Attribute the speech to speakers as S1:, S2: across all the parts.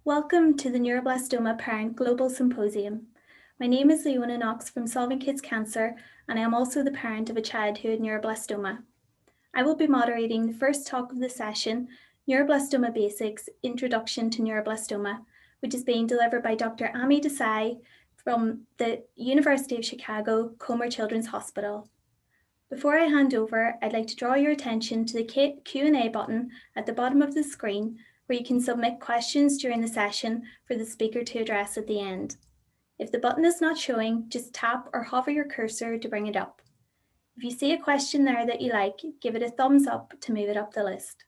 S1: Welcome to the Neuroblastoma Parent Global Symposium. My name is Leona Knox from Solving Kids Cancer, and I am also the parent of a child who had neuroblastoma. I will be moderating the first talk of the session, Neuroblastoma Basics, Introduction to Neuroblastoma, which is being delivered by Dr. Mibg Desai from the University of Chicago Comer Children's Hospital. Before I hand over, I'd like to draw your attention to the Q&A button at the bottom of the screen, where you can submit questions during the session for the speaker to address at the end. If the button is not showing, just tap or hover your cursor to bring it up. If you see a question there that you like, give it a thumbs up to move it up the list.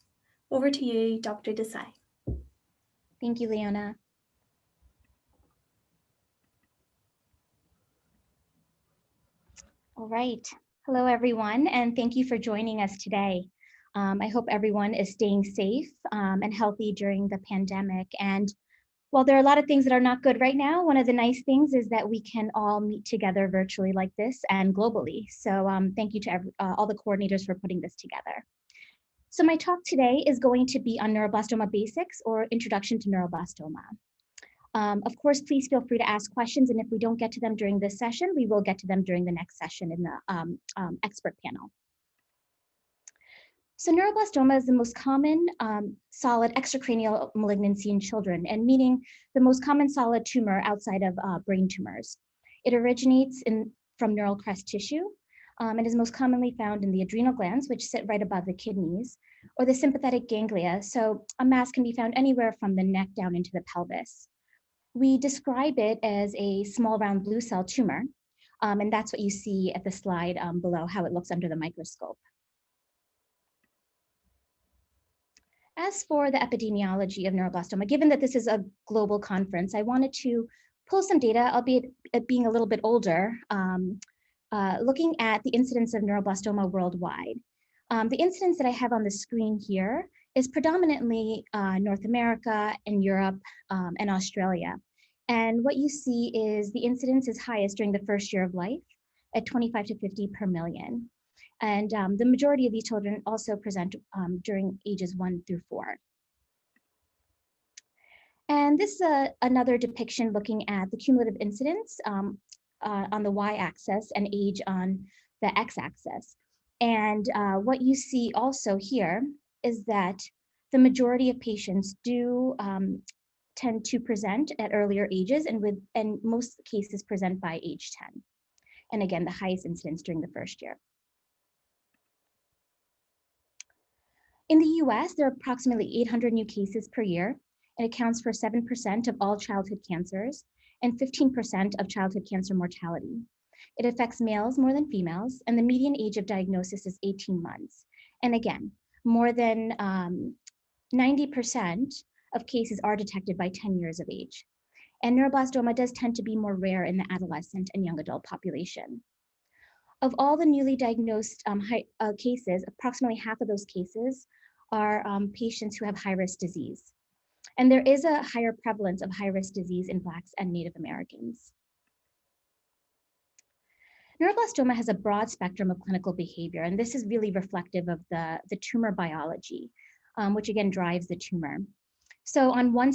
S1: Over to you, Dr. Desai.
S2: Thank you, Leona. All right. Hello, everyone, and thank you for joining us today. I hope everyone is staying safe and healthy during the pandemic. And while there are a lot of things that are not good right now, one of the nice things is that we can all meet together virtually like this and globally. So thank you to all the coordinators for putting this together. So my talk today is going to be on neuroblastoma basics, or Introduction to Neuroblastoma. Of course, please feel free to ask questions, and if we don't get to them during this session, we will get to them during the next session in the expert panel. So neuroblastoma is the most common solid extracranial malignancy in children, and meaning the most common solid tumor outside of brain tumors. It originates from neural crest tissue and is most commonly found in the adrenal glands, which sit right above the kidneys, or the sympathetic ganglia. So a mass can be found anywhere from the neck down into the pelvis. We describe it as a small round blue cell tumor, and that's what you see at the slide below, how it looks under the microscope. As for the epidemiology of neuroblastoma, given that this is a global conference, I wanted to pull some data, albeit it being a little bit older, looking at the incidence of neuroblastoma worldwide. The incidence that I have on the screen here is predominantly North America and Europe and Australia. And what you see is the incidence is highest during the first year of life at 25 to 50 per million. And the majority of these children also present during ages 1 through 4. And this is another depiction looking at the cumulative incidence on the y-axis and age on the x-axis. And what you see also here is that the majority of patients do tend to present at earlier ages, and most cases present by age 10. And again, the highest incidence during the first year. In the US, there are approximately 800 new cases per year. It accounts for 7% of all childhood cancers and 15% of childhood cancer mortality. It affects males more than females, and the median age of diagnosis is 18 months. And again, more than 90% of cases are detected by 10 years of age. And neuroblastoma does tend to be more rare in the adolescent and young adult population. Of all the newly diagnosed cases, approximately half of those cases are patients who have high-risk disease. And there is a higher prevalence of high-risk disease in Blacks and Native Americans. Neuroblastoma has a broad spectrum of clinical behavior, and this is really reflective of the tumor biology, which again drives the tumor. So on one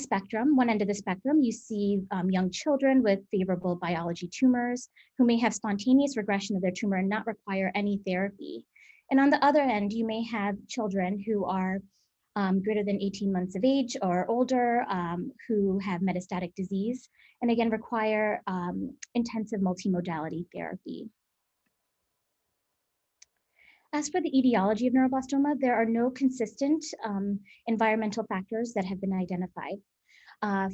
S2: end of the spectrum, you see young children with favorable biology tumors who may have spontaneous regression of their tumor and not require any therapy. And on the other end, you may have children who are greater than 18 months of age or older who have metastatic disease and again require intensive multimodality therapy. As for the etiology of neuroblastoma, there are no consistent environmental factors that have been identified.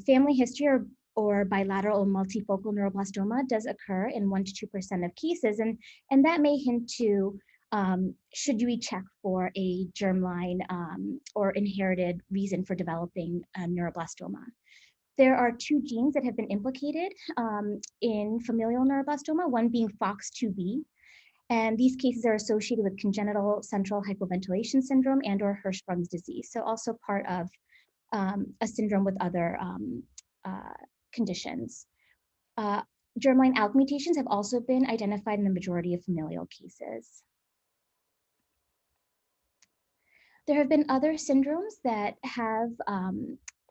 S2: Family history or bilateral or multifocal neuroblastoma does occur in 1 to 2% of cases, and that may hint to should we check for a germline or inherited reason for developing neuroblastoma. There are 2 genes that have been implicated in familial neuroblastoma, one being FOX2B. And these cases are associated with congenital central hypoventilation syndrome and or Hirschsprung's disease. So also part of a syndrome with other conditions. Germline Alk mutations have also been identified in the majority of familial cases. There have been other syndromes that have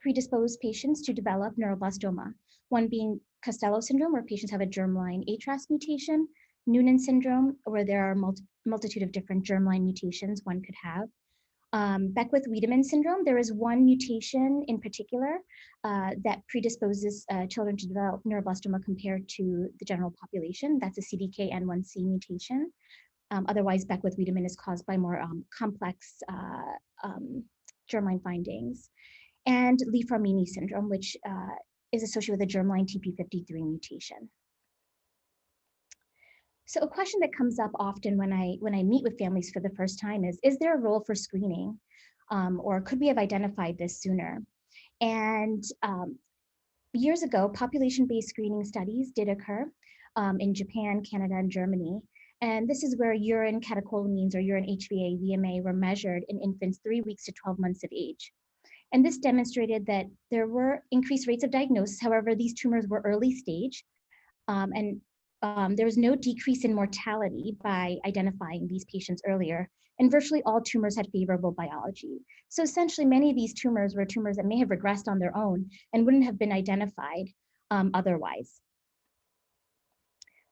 S2: predispose patients to develop neuroblastoma, one being Costello syndrome, where patients have a germline HRAS mutation, Noonan syndrome, where there are multitude of different germline mutations one could have. Beckwith-Wiedemann syndrome, there is one mutation in particular that predisposes children to develop neuroblastoma compared to the general population. That's a CDKN1C mutation. Otherwise, Beckwith-Wiedemann is caused by more complex germline findings. And Li-Fraumeni syndrome, which is associated with a germline TP53 mutation. So a question that comes up often when I meet with families for the first time is there a role for screening? Or could we have identified this sooner? And years ago, population-based screening studies did occur in Japan, Canada, and Germany. And this is where urine catecholamines or urine HbA, VMA were measured in infants 3 weeks to 12 months of age. And this demonstrated that there were increased rates of diagnosis. However, these tumors were early stage, and there was no decrease in mortality by identifying these patients earlier, and virtually all tumors had favorable biology. So essentially, many of these tumors were tumors that may have regressed on their own and wouldn't have been identified otherwise.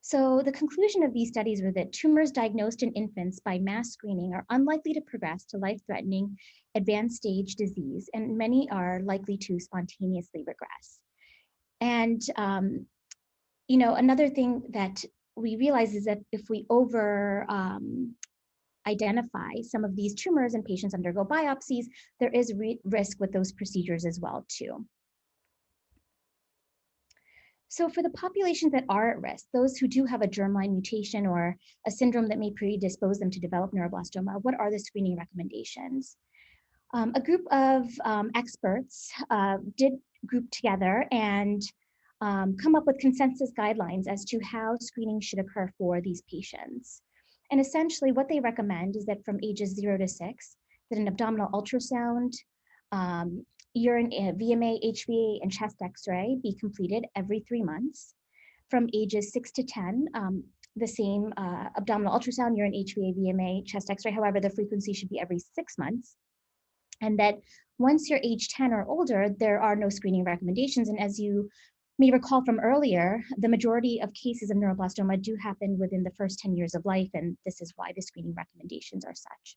S2: So the conclusion of these studies were that tumors diagnosed in infants by mass screening are unlikely to progress to life-threatening advanced stage disease, and many are likely to spontaneously regress. And another thing that we realize is that if we identify some of these tumors and patients undergo biopsies, there is risk with those procedures as well too. So for the populations that are at risk, those who do have a germline mutation or a syndrome that may predispose them to develop neuroblastoma, what are the screening recommendations? A group of experts did group together and come up with consensus guidelines as to how screening should occur for these patients. And essentially what they recommend is that from ages 0 to 6, that an abdominal ultrasound, urine VMA, HbA, and chest x-ray be completed every 3 months. From ages 6 to 10, the same abdominal ultrasound, urine HbA, VMA, chest x-ray, however, the frequency should be every 6 months. And that once you're age 10 or older, there are no screening recommendations. And as you may recall from earlier, the majority of cases of neuroblastoma do happen within the first 10 years of life, and this is why the screening recommendations are such.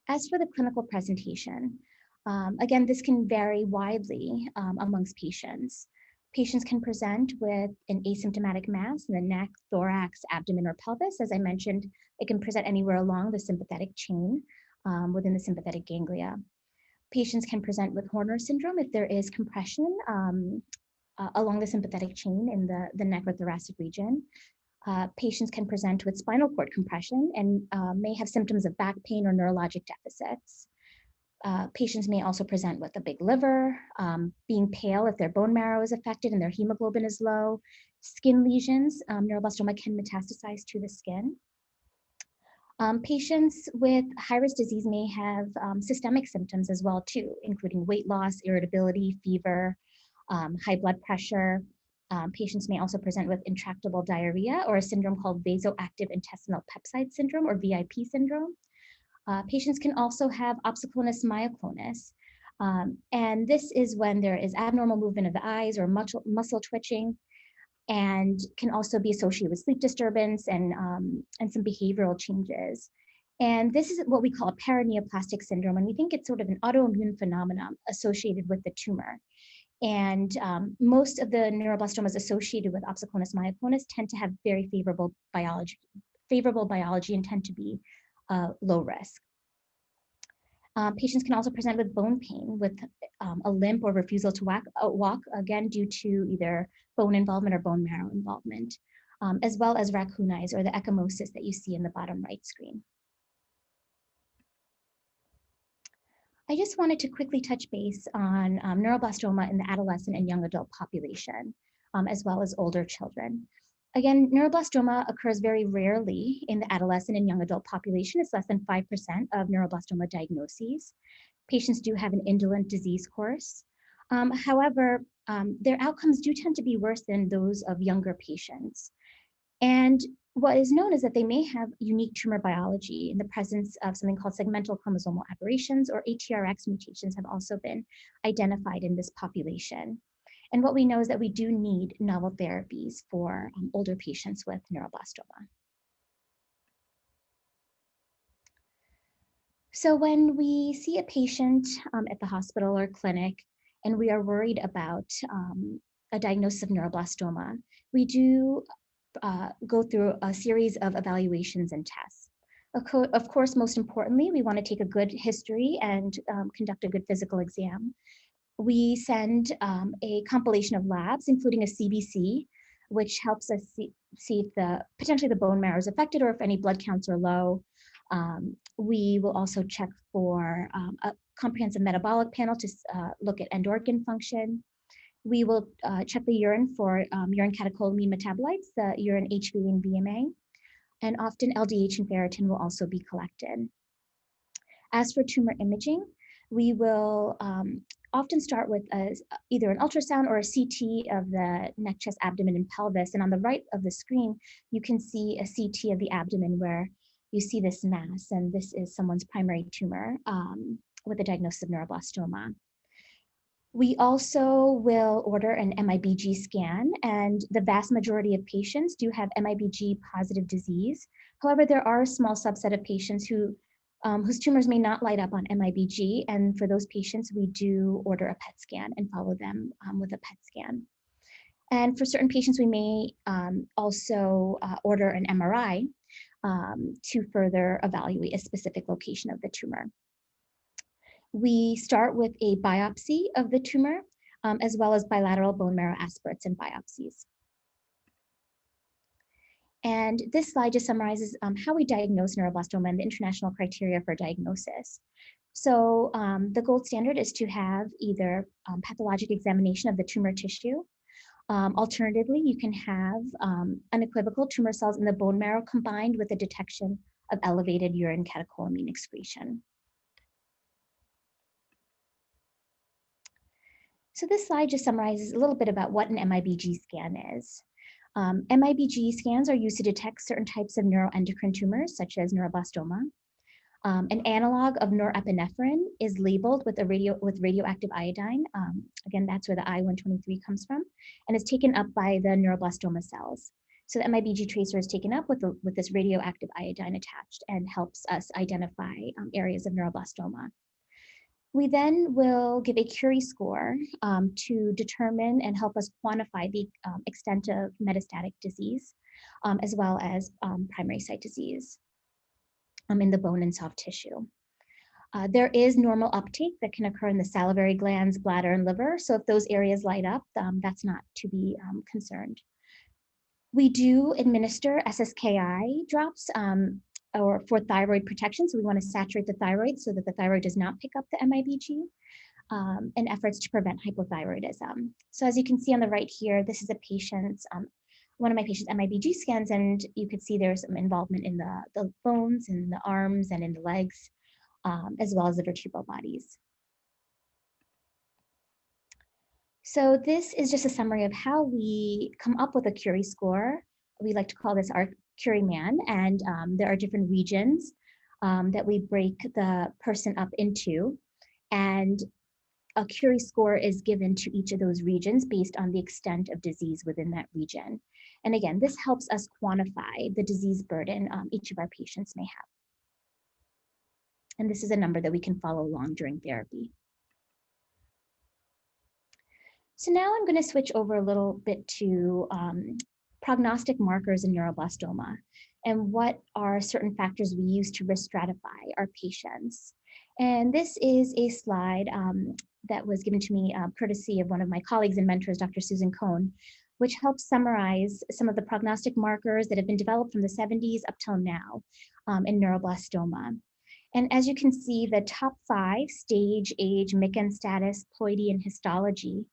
S2: As for the clinical presentation, again, this can vary widely amongst patients. Patients can present with an asymptomatic mass in the neck, thorax, abdomen, or pelvis. As I mentioned, it can present anywhere along the sympathetic chain within the sympathetic ganglia. Patients can present with Horner syndrome if there is compression along the sympathetic chain in the neck or thoracic region. Patients can present with spinal cord compression and may have symptoms of back pain or neurologic deficits. Patients may also present with a big liver, being pale if their bone marrow is affected and their hemoglobin is low. Skin lesions, neuroblastoma can metastasize to the skin. Patients with high-risk disease may have systemic symptoms as well too, including weight loss, irritability, fever, high blood pressure. Patients may also present with intractable diarrhea or a syndrome called vasoactive intestinal peptide syndrome or VIP syndrome. Patients can also have opsoclonus myoclonus, and this is when there is abnormal movement of the eyes or muscle twitching, and can also be associated with sleep disturbance and some behavioral changes. And this is what we call a perineoplastic syndrome, and we think it's sort of an autoimmune phenomenon associated with the tumor. And most of the neuroblastomas associated with opsoclonus myoclonus tend to have very favorable biology and tend to be low risk. Patients can also present with bone pain with a limp or refusal to walk, again, due to either bone involvement or bone marrow involvement, as well as raccoon eyes or the ecchymosis that you see in the bottom right screen. I just wanted to quickly touch base on neuroblastoma in the adolescent and young adult population, as well as older children. Again, neuroblastoma occurs very rarely in the adolescent and young adult population. It's less than 5% of neuroblastoma diagnoses. Patients do have an indolent disease course. However, their outcomes do tend to be worse than those of younger patients. And what is known is that they may have unique tumor biology in the presence of something called segmental chromosomal aberrations, or ATRX mutations have also been identified in this population. And what we know is that we do need novel therapies for older patients with neuroblastoma. So when we see a patient at the hospital or clinic, and we are worried about a diagnosis of neuroblastoma, we do go through a series of evaluations and tests. Of course, most importantly, we want to take a good history and conduct a good physical exam. We send a compilation of labs, including a CBC, which helps us see if potentially the bone marrow is affected or if any blood counts are low. We will also check for a comprehensive metabolic panel to look at end organ function. We will check the urine for urine catecholamine metabolites, the urine HV and VMA, and often LDH and ferritin will also be collected. As for tumor imaging, we will often start with either an ultrasound or a CT of the neck, chest, abdomen, and pelvis. And on the right of the screen, you can see a CT of the abdomen where you see this mass, and this is someone's primary tumor with a diagnosis of neuroblastoma. We also will order an Mibg scan, and the vast majority of patients do have Mibg positive disease. However, there are a small subset of patients whose tumors may not light up on Mibg, and for those patients, we do order a PET scan and follow them with a PET scan. And for certain patients, we may also order an MRI to further evaluate a specific location of the tumor. We start with a biopsy of the tumor, as well as bilateral bone marrow aspirates and biopsies. And this slide just summarizes how we diagnose neuroblastoma and the international criteria for diagnosis. So the gold standard is to have either pathologic examination of the tumor tissue. Alternatively, you can have unequivocal tumor cells in the bone marrow combined with the detection of elevated urine catecholamine excretion. So this slide just summarizes a little bit about what an Mibg scan is. Mibg scans are used to detect certain types of neuroendocrine tumors, such as neuroblastoma. An analog of norepinephrine is labeled with radioactive iodine. Again, that's where the I-123 comes from, and is taken up by the neuroblastoma cells. So the Mibg tracer is taken up with this radioactive iodine attached and helps us identify areas of neuroblastoma. We then will give a Curie score to determine and help us quantify the extent of metastatic disease, as well as primary site disease in the bone and soft tissue. There is normal uptake that can occur in the salivary glands, bladder, and liver. So if those areas light up, that's not to be concerned. We do administer SSKI drops or for thyroid protection. So we want to saturate the thyroid so that the thyroid does not pick up the Mibg, in efforts to prevent hypothyroidism. So as you can see on the right here, this is a patient's, one of my patient's Mibg scans, and you could see there's some involvement in the bones, in the arms, and in the legs, as well as the vertebral bodies. So this is just a summary of how we come up with a Curie score. We like to call this our Curie man, and there are different regions that we break the person up into, and a Curie score is given to each of those regions based on the extent of disease within that region. And again, this helps us quantify the disease burden each of our patients may have. And this is a number that we can follow along during therapy. So now I'm going to switch over a little bit to prognostic markers in neuroblastoma and what are certain factors we use to risk stratify our patients. And this is a slide that was given to me courtesy of one of my colleagues and mentors, Dr. Susan Cohn, which helps summarize some of the prognostic markers that have been developed from the 70s up till now in neuroblastoma. And as you can see, the top 5, stage, age, Mibg status, ploidy, and histology,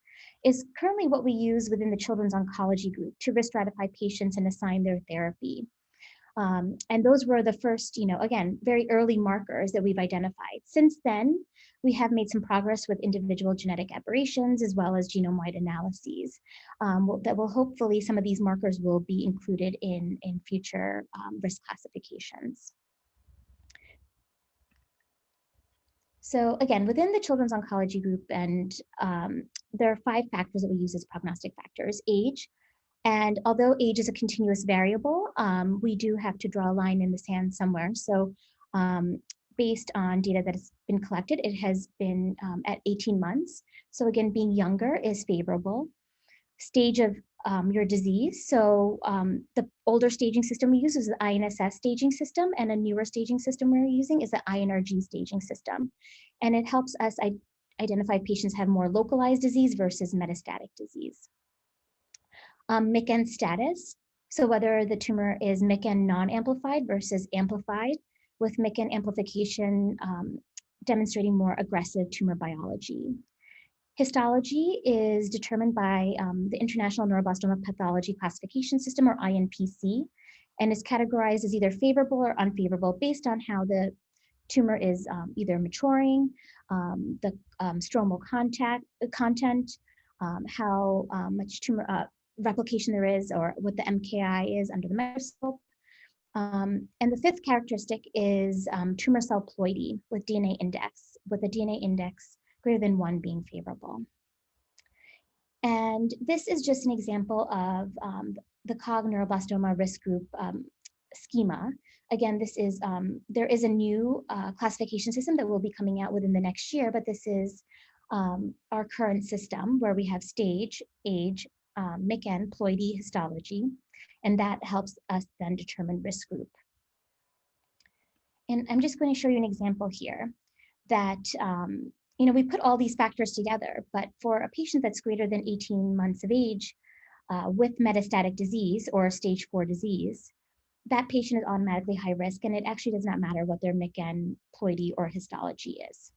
S2: is currently what we use within the children's oncology group to risk stratify patients and assign their therapy. And those were the first, again, very early markers that we've identified. Since then, we have made some progress with individual genetic aberrations as well as genome-wide analyses that will hopefully, some of these markers will be included in future risk classifications. So again, within the children's oncology group, and there are 5 factors that we use as prognostic factors. Age, and although age is a continuous variable, we do have to draw a line in the sand somewhere. So based on data that has been collected, it has been at 18 months. So again, being younger is favorable. Stage of your disease. So the older staging system we use is the INSS staging system, and a newer staging system we're using is the INRG staging system. And it helps us identify patients have more localized disease versus metastatic disease. MICN status, so whether the tumor is MICN non-amplified versus amplified, with MICN amplification demonstrating more aggressive tumor biology. Histology is determined by the International Neuroblastoma Pathology Classification System, or INPC, and is categorized as either favorable or unfavorable based on how the tumor is either maturing, the stromal content, how much tumor replication there is, or what the MKI is under the microscope. And the 5th characteristic is tumor cell ploidy with DNA index, with a DNA index greater than 1 being favorable. And this is just an example of the COG neuroblastoma risk group schema. Again, this is, there is a new classification system that will be coming out within the next year, but this is our current system where we have stage, age, MICN, ploidy, histology, and that helps us then determine risk group. And I'm just going to show you an example here that we put all these factors together, but for a patient that's greater than 18 months of age with metastatic disease or stage 4 disease, that patient is automatically high risk, and it actually does not matter what their MICN, ploidy, or histology is.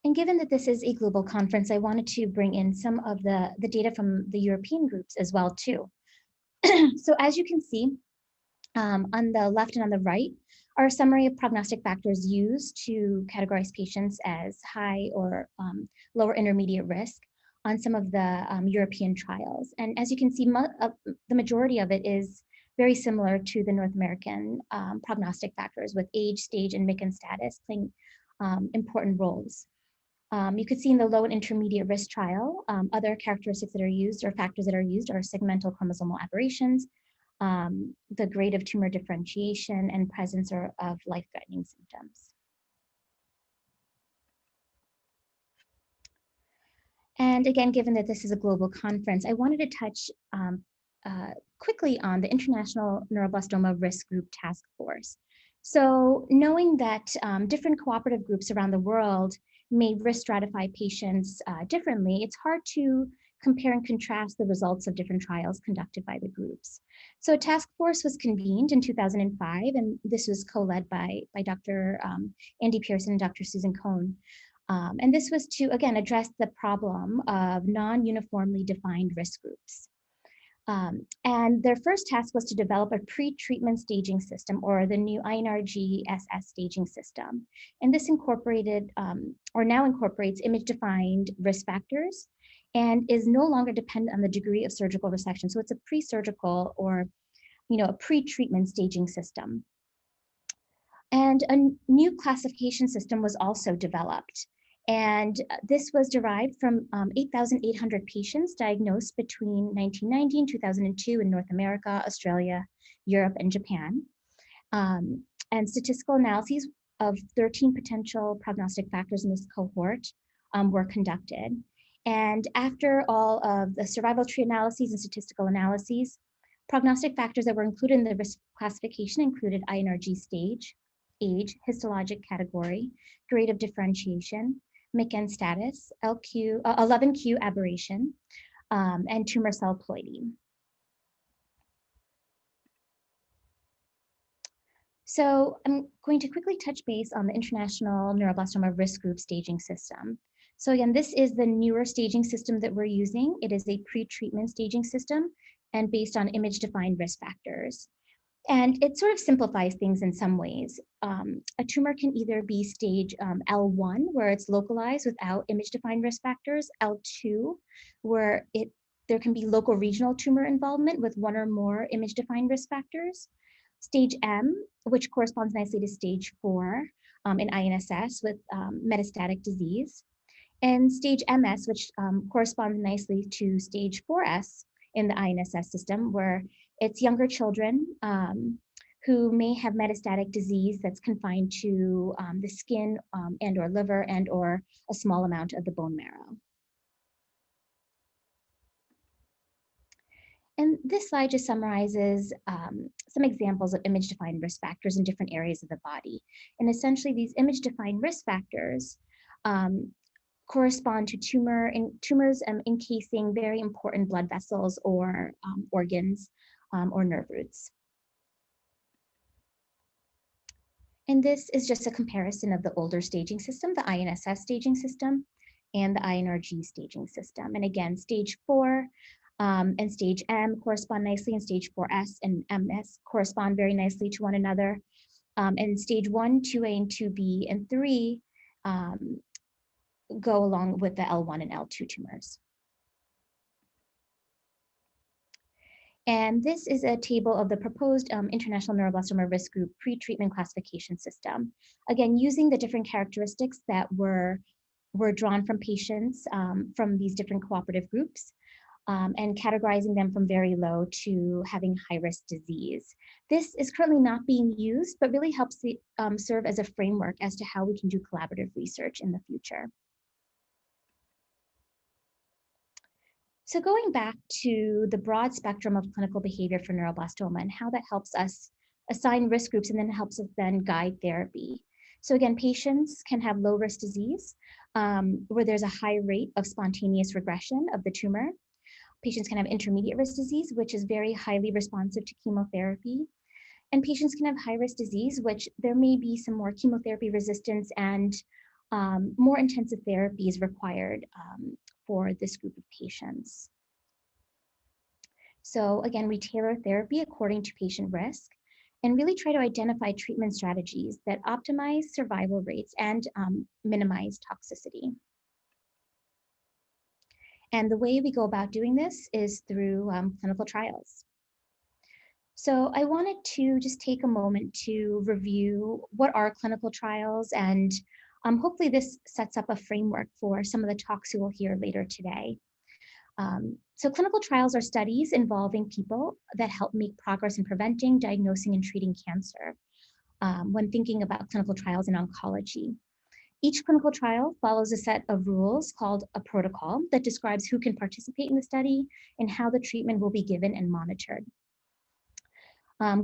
S2: And given that this is a global conference, I wanted to bring in some of the data from the European groups as well too. So as you can see, on the left and on the right are a summary of prognostic factors used to categorize patients as high or lower intermediate risk on some of the European trials. And as you can see, the majority of it is very similar to the North American prognostic factors, with age, stage, and MICN status playing important roles. You could see in the low and intermediate risk trial, other characteristics that are used or factors that are used are segmental chromosomal aberrations, the grade of tumor differentiation, and presence of life-threatening symptoms. And again, given that this is a global conference, I wanted to touch quickly on the International Neuroblastoma Risk Group Task Force. So knowing that different cooperative groups around the world may risk stratify patients differently, it's hard to compare and contrast the results of different trials conducted by the groups. So a task force was convened in 2005, and this was co-led by Dr. Andy Pearson and Dr. Susan Cohn. And this was to, again, address the problem of non-uniformly defined risk groups. And their first task was to develop a pre-treatment staging system, or the new INRG SS staging system. And this incorporated, or now incorporates, image-defined risk factors, and is no longer dependent on the degree of surgical resection. So it's a pre-surgical, or a pre-treatment staging system. And a new classification system was also developed. And this was derived from 8,800 patients diagnosed between 1990 and 2002 in North America, Australia, Europe, and Japan. And statistical analyses of 13 potential prognostic factors in this cohort were conducted. And after all of the survival tree analyses and statistical analyses, prognostic factors that were included in the risk classification included INRG stage, age, histologic category, grade of differentiation, MICN status, 11q aberration, and tumor cell ploidy. So I'm going to quickly touch base on the International Neuroblastoma Risk Group staging system. So again, this is the newer staging system that we're using. It is a pre-treatment staging system. and based on image-defined risk factors. And it sort of simplifies things in some ways. A tumor can either be stage L1, where it's localized without image-defined risk factors, L2, where there can be local regional tumor involvement with one or more image-defined risk factors, stage M, which corresponds nicely to stage 4 in INSS with metastatic disease, and stage MS, which corresponds nicely to stage 4S in the INSS system, where it's younger children who may have metastatic disease that's confined to the skin and or liver and or a small amount of the bone marrow. And this slide just summarizes some examples of image-defined risk factors in different areas of the body. And essentially these image-defined risk factors correspond to tumors encasing very important blood vessels or organs or nerve roots. And this is just a comparison of the older staging system, the INSS staging system, and the INRG staging system. And again, stage 4 and stage M correspond nicely, and stage 4S and MS correspond very nicely to one another. And stage 1, 2A, and 2B, and 3 go along with the L1 and L2 tumors. And this is a table of the proposed International Neuroblastoma Risk Group pre-treatment classification system. Again, using the different characteristics that were drawn from patients from these different cooperative groups and categorizing them from very low to having high-risk disease. This is currently not being used, but really helps serve as a framework as to how we can do collaborative research in the future. So going back to the broad spectrum of clinical behavior for neuroblastoma and how that helps us assign risk groups and then helps us then guide therapy. So again, patients can have low risk disease where there's a high rate of spontaneous regression of the tumor. Patients can have intermediate risk disease, which is very highly responsive to chemotherapy. And patients can have high risk disease, which there may be some more chemotherapy resistance and more intensive therapies required for this group of patients. So again, we tailor therapy according to patient risk and really try to identify treatment strategies that optimize survival rates and minimize toxicity. And the way we go about doing this is through clinical trials. So I wanted to just take a moment to review what are clinical trials, and hopefully this sets up a framework for some of the talks you will hear later today. So clinical trials are studies involving people that help make progress in preventing, diagnosing, and treating cancer when thinking about clinical trials in oncology. Each clinical trial follows a set of rules called a protocol that describes who can participate in the study and how the treatment will be given and monitored.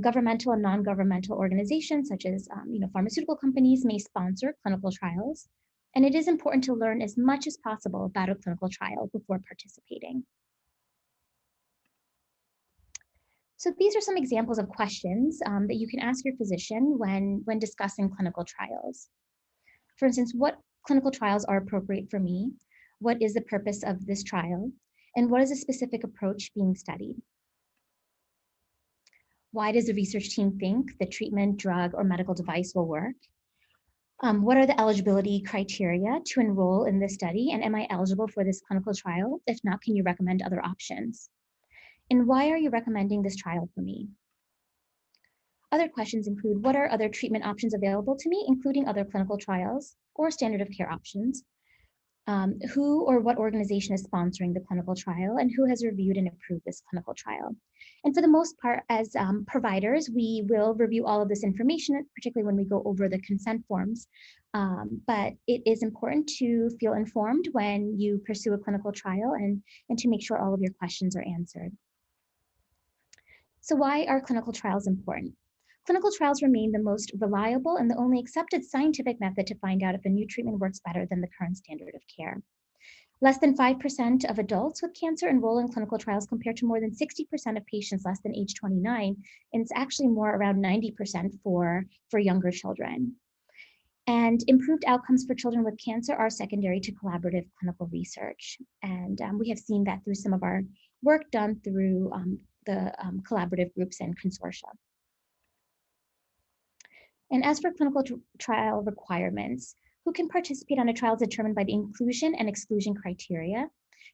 S2: Governmental and non-governmental organizations such as pharmaceutical companies may sponsor clinical trials, and it is important to learn as much as possible about a clinical trial before participating. So these are some examples of questions that you can ask your physician when discussing clinical trials. For instance, what clinical trials are appropriate for me? What is the purpose of this trial? And what is the specific approach being studied? Why does the research team think the treatment, drug, or medical device will work? What are the eligibility criteria to enroll in this study? And am I eligible for this clinical trial? If not, can you recommend other options? And why are you recommending this trial for me? Other questions include, what are other treatment options available to me, including other clinical trials or standard of care options? Who or what organization is sponsoring the clinical trial, and who has reviewed and approved this clinical trial? And for the most part, as providers, we will review all of this information, particularly when we go over the consent forms. But it is important to feel informed when you pursue a clinical trial and to make sure all of your questions are answered. So why are clinical trials important? Clinical trials remain the most reliable and the only accepted scientific method to find out if a new treatment works better than the current standard of care. Less than 5% of adults with cancer enroll in clinical trials compared to more than 60% of patients less than age 29, and it's actually more around 90% for younger children. And improved outcomes for children with cancer are secondary to collaborative clinical research. And we have seen that through some of our work done through collaborative groups and consortia. And as for clinical trial requirements, who can participate on a trial is determined by the inclusion and exclusion criteria.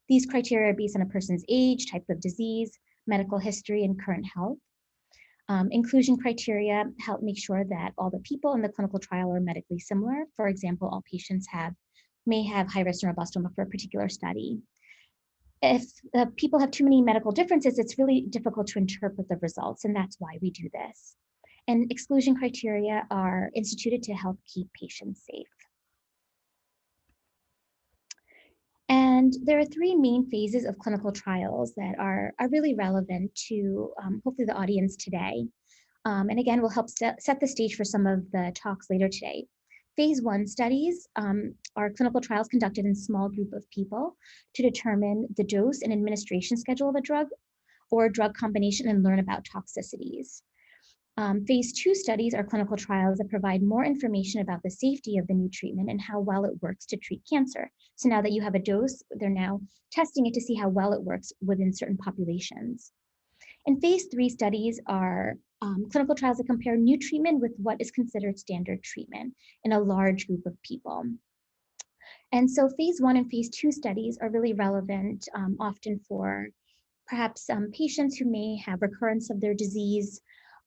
S2: These criteria are based on a person's age, type of disease, medical history, and current health. Inclusion criteria help make sure that all the people in the clinical trial are medically similar. For example, all patients may have high-risk neuroblastoma for a particular study. If people have too many medical differences, it's really difficult to interpret the results, and that's why we do this. And exclusion criteria are instituted to help keep patients safe. And there are three main phases of clinical trials that are really relevant to hopefully the audience today. And again, will help set the stage for some of the talks later today. Phase 1 studies are clinical trials conducted in a small group of people to determine the dose and administration schedule of a drug or drug combination and learn about toxicities. Phase 2 studies are clinical trials that provide more information about the safety of the new treatment and how well it works to treat cancer. So now that you have a dose, they're now testing it to see how well it works within certain populations. And phase 3 studies are clinical trials that compare new treatment with what is considered standard treatment in a large group of people. And so phase 1 and phase 2 studies are really relevant often for perhaps patients who may have recurrence of their disease.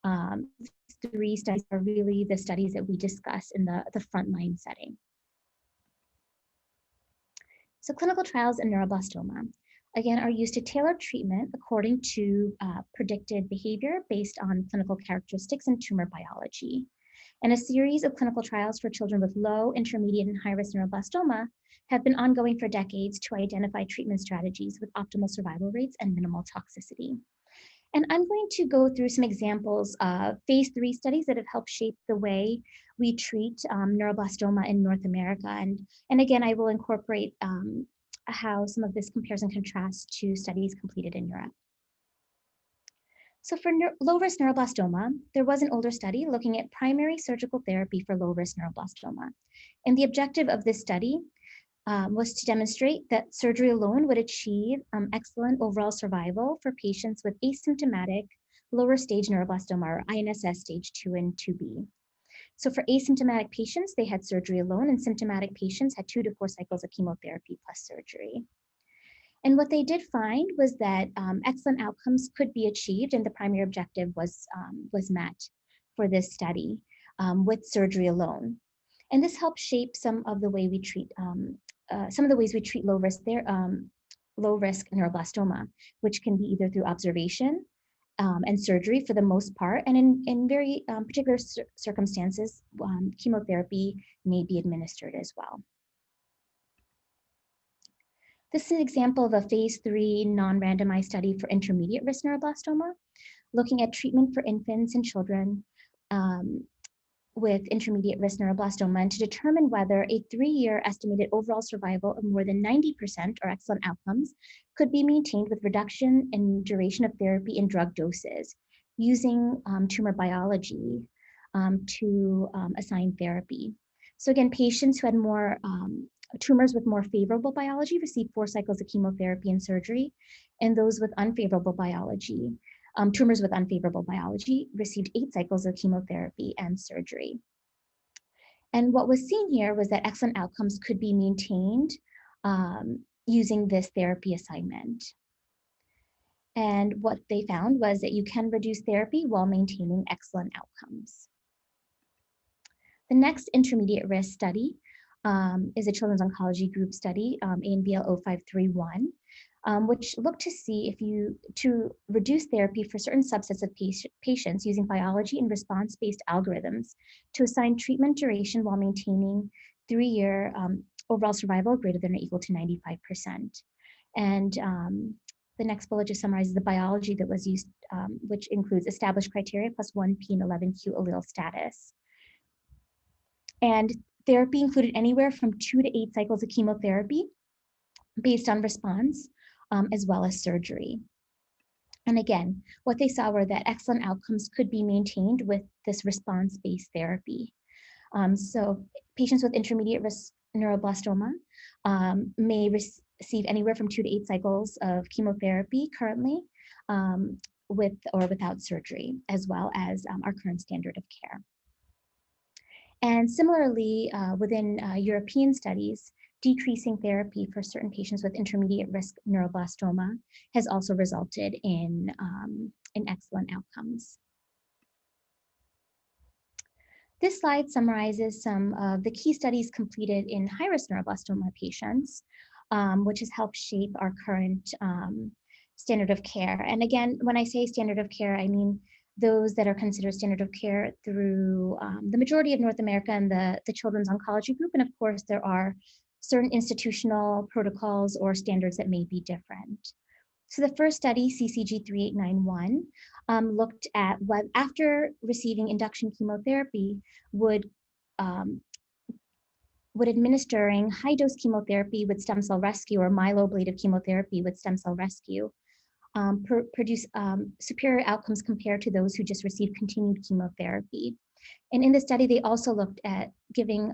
S2: Phase 3 studies are really the studies that we discuss in the frontline setting. So clinical trials in neuroblastoma, again, are used to tailor treatment according to predicted behavior based on clinical characteristics and tumor biology. And a series of clinical trials for children with low, intermediate, and high-risk neuroblastoma have been ongoing for decades to identify treatment strategies with optimal survival rates and minimal toxicity. And I'm going to go through some examples of phase 3 studies that have helped shape the way we treat neuroblastoma in North America. And again, I will incorporate how some of this compares and contrasts to studies completed in Europe. So for low-risk neuroblastoma, there was an older study looking at primary surgical therapy for low-risk neuroblastoma. And the objective of this study was to demonstrate that surgery alone would achieve excellent overall survival for patients with asymptomatic lower stage neuroblastoma, or INSS stage 2 and 2B. So for asymptomatic patients, they had surgery alone, and symptomatic patients had 2 to 4 cycles of chemotherapy plus surgery. And what they did find was that excellent outcomes could be achieved, and the primary objective was met for this study with surgery alone. And this helped shape some of the way we treat low risk neuroblastoma, which can be either through observation and surgery for the most part, and in very particular circumstances, chemotherapy may be administered as well. This is an example of a phase 3 non-randomized study for intermediate risk neuroblastoma, looking at treatment for infants and children with intermediate risk neuroblastoma, and to determine whether a 3-year estimated overall survival of more than 90% or excellent outcomes could be maintained with reduction in duration of therapy and drug doses using tumor biology to assign therapy. So again, patients who had more tumors with more favorable biology received 4 cycles of chemotherapy and surgery, and those with unfavorable biology, tumors with unfavorable biology received 8 cycles of chemotherapy and surgery. And what was seen here was that excellent outcomes could be maintained using this therapy assignment. And what they found was that you can reduce therapy while maintaining excellent outcomes. The next intermediate risk study is a Children's Oncology Group study, ANBL 0531, which looked to see to reduce therapy for certain subsets of patients using biology and response-based algorithms to assign treatment duration while maintaining 3-year overall survival greater than or equal to 95%. And the next bullet just summarizes the biology that was used, which includes established criteria plus 1p and 11q allele status. And therapy included anywhere from 2 to 8 cycles of chemotherapy based on response, as well as surgery. And again, what they saw were that excellent outcomes could be maintained with this response-based therapy. So patients with intermediate risk neuroblastoma may receive anywhere from 2 to 8 cycles of chemotherapy currently, with or without surgery, as well as our current standard of care. And similarly, within European studies, decreasing therapy for certain patients with intermediate risk neuroblastoma has also resulted in excellent outcomes. This slide summarizes some of the key studies completed in high-risk neuroblastoma patients, which has helped shape our current standard of care. And again, when I say standard of care, I mean those that are considered standard of care through the majority of North America and the Children's Oncology Group. And of course, there are certain institutional protocols or standards that may be different. So the first study, CCG 3891, looked at what, after receiving induction chemotherapy, would administering high-dose chemotherapy with stem cell rescue or myeloablative chemotherapy with stem cell rescue produce superior outcomes compared to those who just received continued chemotherapy. And in the study, they also looked at giving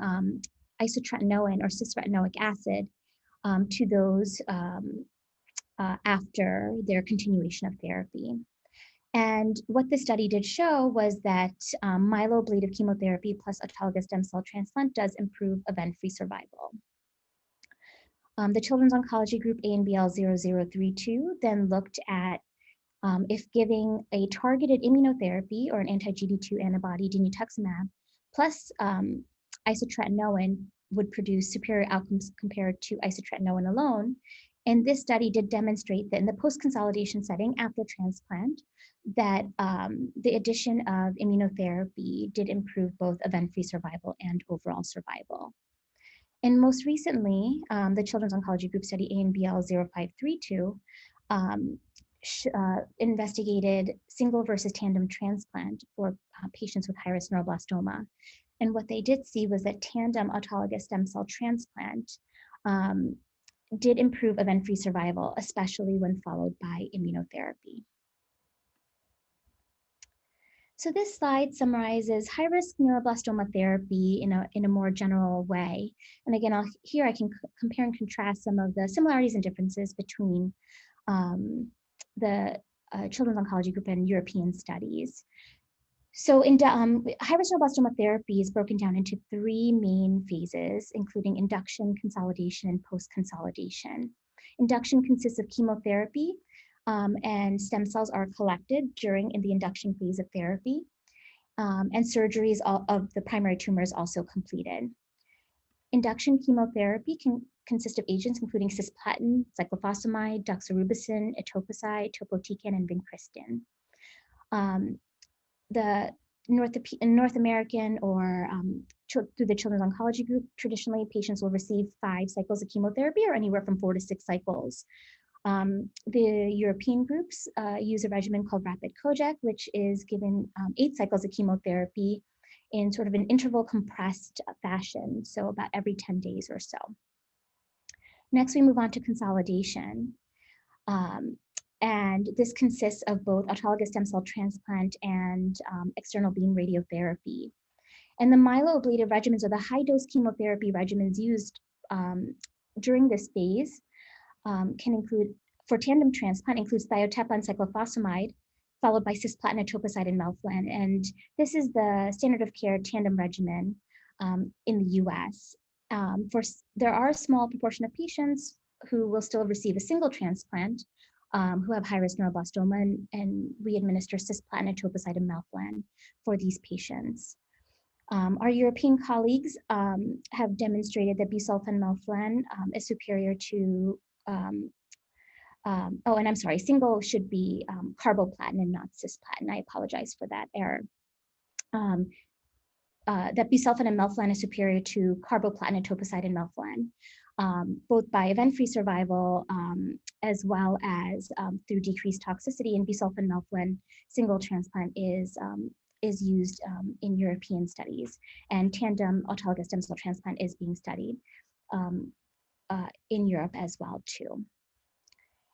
S2: isotretinoin or cisretinoic acid to those after their continuation of therapy. And what the study did show was that myeloablative chemotherapy plus autologous stem cell transplant does improve event-free survival. The Children's Oncology Group ANBL 0032 then looked at if giving a targeted immunotherapy or an anti-GD2 antibody, dinutuximab, plus isotretinoin would produce superior outcomes compared to isotretinoin alone. And this study did demonstrate that in the post-consolidation setting after transplant, that the addition of immunotherapy did improve both event-free survival and overall survival. And most recently, the Children's Oncology Group study ANBL 0532 investigated single versus tandem transplant for patients with high-risk neuroblastoma. And what they did see was that tandem autologous stem cell transplant did improve event-free survival, especially when followed by immunotherapy. So this slide summarizes high-risk neuroblastoma therapy in a more general way. And again, here I can compare and contrast some of the similarities and differences between the Children's Oncology Group and European studies. So in high-risk neuroblastoma therapy is broken down into three main phases, including induction, consolidation, and post-consolidation. Induction consists of chemotherapy, and stem cells are collected in the induction phase of therapy, and surgeries of the primary tumor is also completed. Induction chemotherapy can consist of agents including cisplatin, cyclophosphamide, doxorubicin, etoposide, topotecan, and vincristine. In North American or through the Children's Oncology Group, traditionally patients will receive 5 cycles of chemotherapy or anywhere from 4 to 6 cycles. The European groups use a regimen called rapid COJAC, which is given 8 cycles of chemotherapy in sort of an interval compressed fashion, so about every 10 days or so. Next, we move on to consolidation. And this consists of both autologous stem cell transplant and external beam radiotherapy. And the myeloablative regimens or the high-dose chemotherapy regimens used during this phase can include, for tandem transplant, includes thiotepa and cyclophosphamide, followed by cisplatin, etoposide, and melphalan. And this is the standard of care tandem regimen in the US. There are a small proportion of patients who will still receive a single transplant who have high-risk neuroblastoma, and we administer cisplatin, etoposide, and melphalan for these patients. Our European colleagues have demonstrated that busulfan melphalan is superior to, oh, and I'm sorry, single should be carboplatin and not cisplatin. I apologize for that error. That busulfan and melphalan is superior to carboplatin, etoposide, and melphalan, both by event-free survival as well as through decreased toxicity. And busulfan melphalan single transplant is used in European studies, and tandem autologous stem cell transplant is being studied in Europe as well too.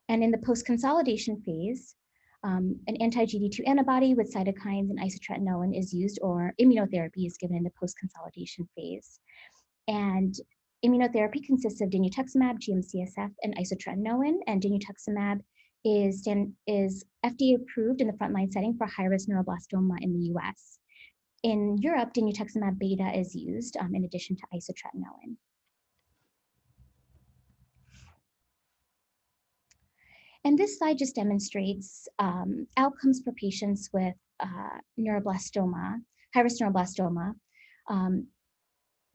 S2: And in the post-consolidation phase, an anti-GD2 antibody with cytokines and isotretinoin is used, or immunotherapy is given in the post-consolidation phase. And immunotherapy consists of dinutuximab, GM-CSF, and isotretinoin, and dinutuximab is FDA approved in the frontline setting for high-risk neuroblastoma in the US. In Europe, dinutuximab beta is used in addition to isotretinoin. And this slide just demonstrates outcomes for patients with neuroblastoma, high-risk neuroblastoma,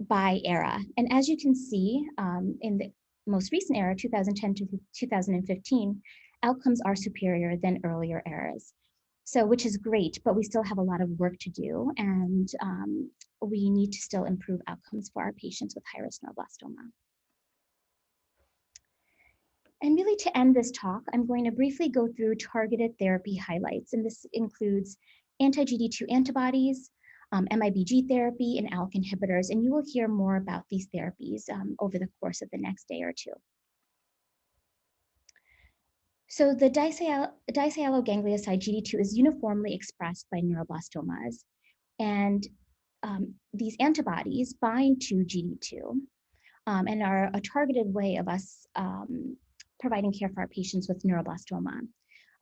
S2: by era. And as you can see, in the most recent era, 2010 to 2015, outcomes are superior than earlier eras. So, which is great, but we still have a lot of work to do, and we need to still improve outcomes for our patients with high-risk neuroblastoma. And really, to end this talk, I'm going to briefly go through targeted therapy highlights, and this includes anti-GD2 antibodies, Mibg therapy, and Alk inhibitors, and you will hear more about these therapies over the course of the next day or two. So the dicyaloganglioside GD2 is uniformly expressed by neuroblastomas, and these antibodies bind to GD2 and are a targeted way of us providing care for our patients with neuroblastoma.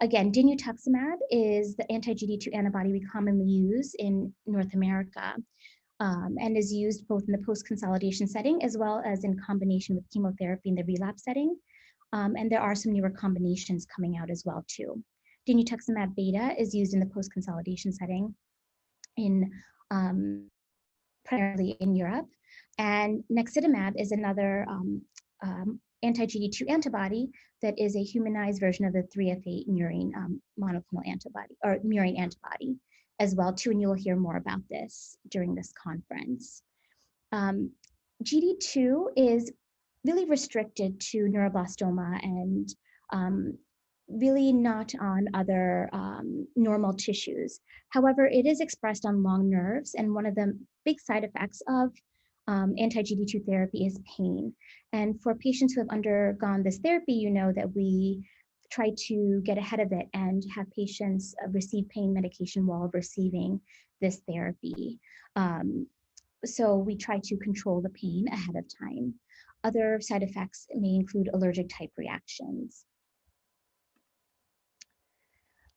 S2: Again, dinutuximab is the anti-GD2 antibody we commonly use in North America and is used both in the post-consolidation setting as well as in combination with chemotherapy in the relapse setting. And there are some newer combinations coming out as well too. Dinutuximab beta is used in the post-consolidation setting in primarily in Europe. And naxitamab is another anti-GD2 antibody that is a humanized version of the 3F8 murine monoclonal antibody, or murine antibody as well too, and you will hear more about this during this conference. GD2 is really restricted to neuroblastoma and really not on other normal tissues. However, it is expressed on long nerves, and one of the big side effects of anti-GD2 therapy is pain. And for patients who have undergone this therapy, you know that we try to get ahead of it and have patients receive pain medication while receiving this therapy. So we try to control the pain ahead of time. Other side effects may include allergic type reactions.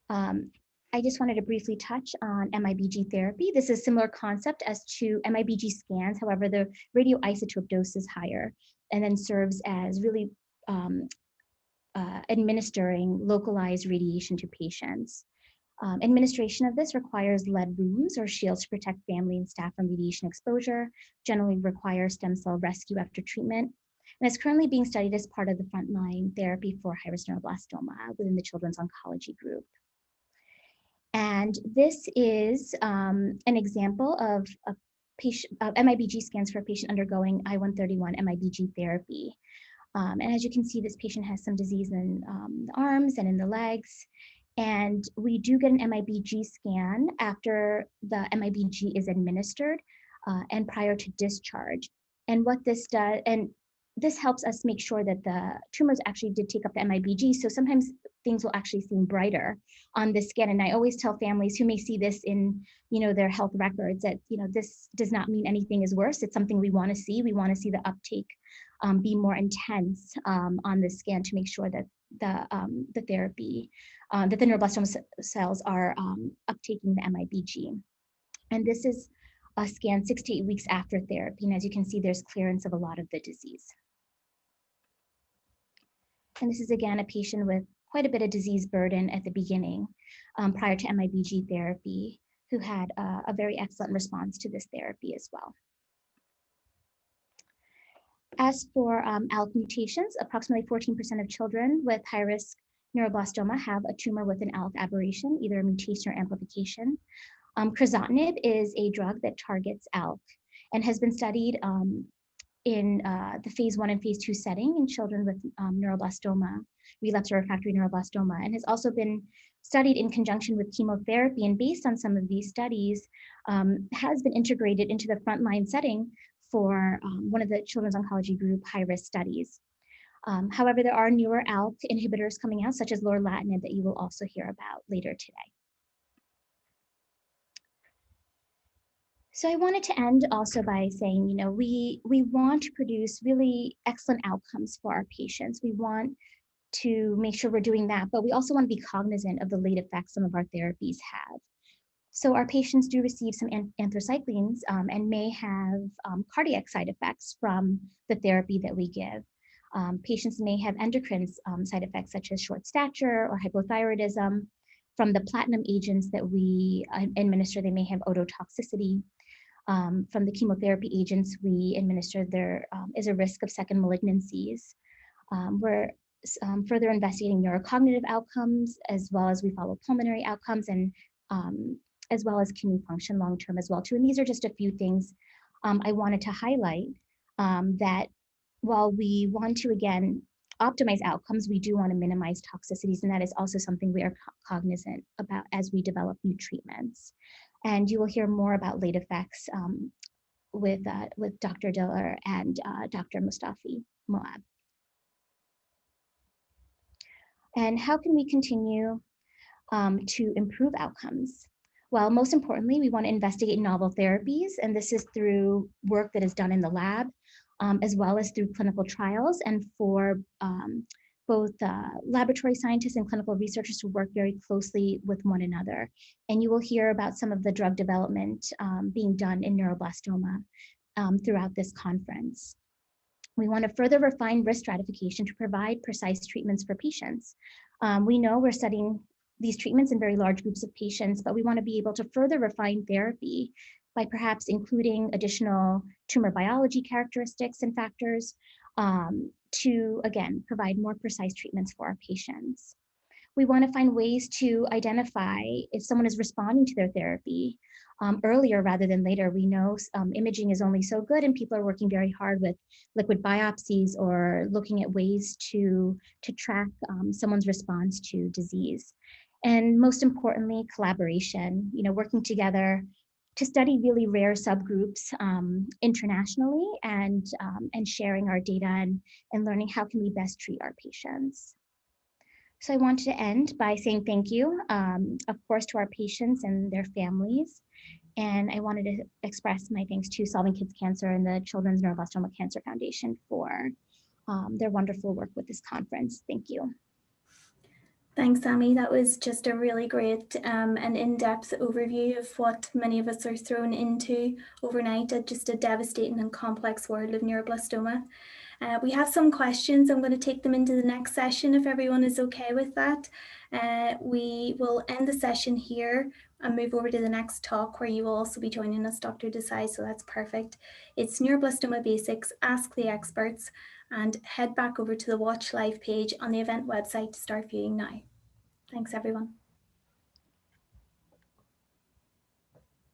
S2: I just wanted to briefly touch on Mibg therapy. This is a similar concept as to Mibg scans. However, the radioisotope dose is higher and then serves as really administering localized radiation to patients. Administration of this requires lead rooms or shields to protect family and staff from radiation exposure, generally requires stem cell rescue after treatment, and is currently being studied as part of the frontline therapy for high-risk neuroblastoma within the Children's Oncology Group. And this is an example of a patient Mibg scans for a patient undergoing I-131 Mibg therapy. And as you can see, this patient has some disease in the arms and in the legs. And we do get an Mibg scan after the Mibg is administered and prior to discharge. And what this does, and this helps us make sure that the tumors actually did take up the Mibg. So sometimes things will actually seem brighter on the scan. And I always tell families who may see this in, their health records that, this does not mean anything is worse. It's something we want to see. We want to see the uptake be more intense on the scan to make sure that the therapy, that the neuroblastoma cells are uptaking the Mibg. And this is a scan 6 to 8 weeks after therapy. And as you can see, there's clearance of a lot of the disease. And this is again a patient with quite a bit of disease burden at the beginning prior to Mibg therapy, who had a very excellent response to this therapy as well. As for Alk mutations, approximately 14% of children with high-risk neuroblastoma have a tumor with an Alk aberration, either a mutation or amplification. Crizotinib is a drug that targets Alk and has been studied in the phase 1 and phase 2 setting in children with neuroblastoma, relapsed or refractory neuroblastoma, and has also been studied in conjunction with chemotherapy. And based on some of these studies, has been integrated into the frontline setting for one of the Children's Oncology Group high-risk studies. However, there are newer Alk inhibitors coming out, such as lorlatinib, that you will also hear about later today. So I wanted to end also by saying, we want to produce really excellent outcomes for our patients. We want to make sure we're doing that, but we also want to be cognizant of the late effects some of our therapies have. So our patients do receive some anthracyclines and may have cardiac side effects from the therapy that we give. Patients may have endocrine side effects such as short stature or hypothyroidism. From the platinum agents that we administer, they may have ototoxicity. From the chemotherapy agents we administer, there is a risk of second malignancies. We're further investigating neurocognitive outcomes, as well as we follow pulmonary outcomes, and as well as kidney function long-term as well too. And these are just a few things I wanted to highlight, that while we want to, again, optimize outcomes, we do want to minimize toxicities, and that is also something we are cognizant about as we develop new treatments. And you will hear more about late effects with Dr. Diller and Dr. Mustafi Moab. And how can we continue to improve outcomes? Well, most importantly, we want to investigate novel therapies, and this is through work that is done in the lab, as well as through clinical trials, and for both laboratory scientists and clinical researchers to work very closely with one another. And you will hear about some of the drug development being done in neuroblastoma throughout this conference. We want to further refine risk stratification to provide precise treatments for patients. We know we're studying these treatments in very large groups of patients, but we want to be able to further refine therapy by perhaps including additional tumor biology characteristics and factors to, again, provide more precise treatments for our patients. We want to find ways to identify if someone is responding to their therapy earlier rather than later. We know imaging is only so good, and people are working very hard with liquid biopsies or looking at ways to track someone's response to disease. And most importantly, collaboration, working together to study really rare subgroups internationally, and sharing our data and learning how can we best treat our patients. So I wanted to end by saying thank you, of course, to our patients and their families. And I wanted to express my thanks to Solving Kids Cancer and the Children's Neuroblastoma Cancer Foundation for their wonderful work with this conference. Thank you.
S1: Thanks, Sammy. That was just a really great and in-depth overview of what many of us are thrown into overnight at just a devastating and complex world of neuroblastoma. We have some questions. I'm going to take them into the next session if everyone is okay with that. We will end the session here and move over to the next talk, where you will also be joining us, Dr. Desai, so that's perfect. It's Neuroblastoma Basics, Ask the Experts, and head back over to the Watch Live page on the event website to start viewing now. Thanks, everyone.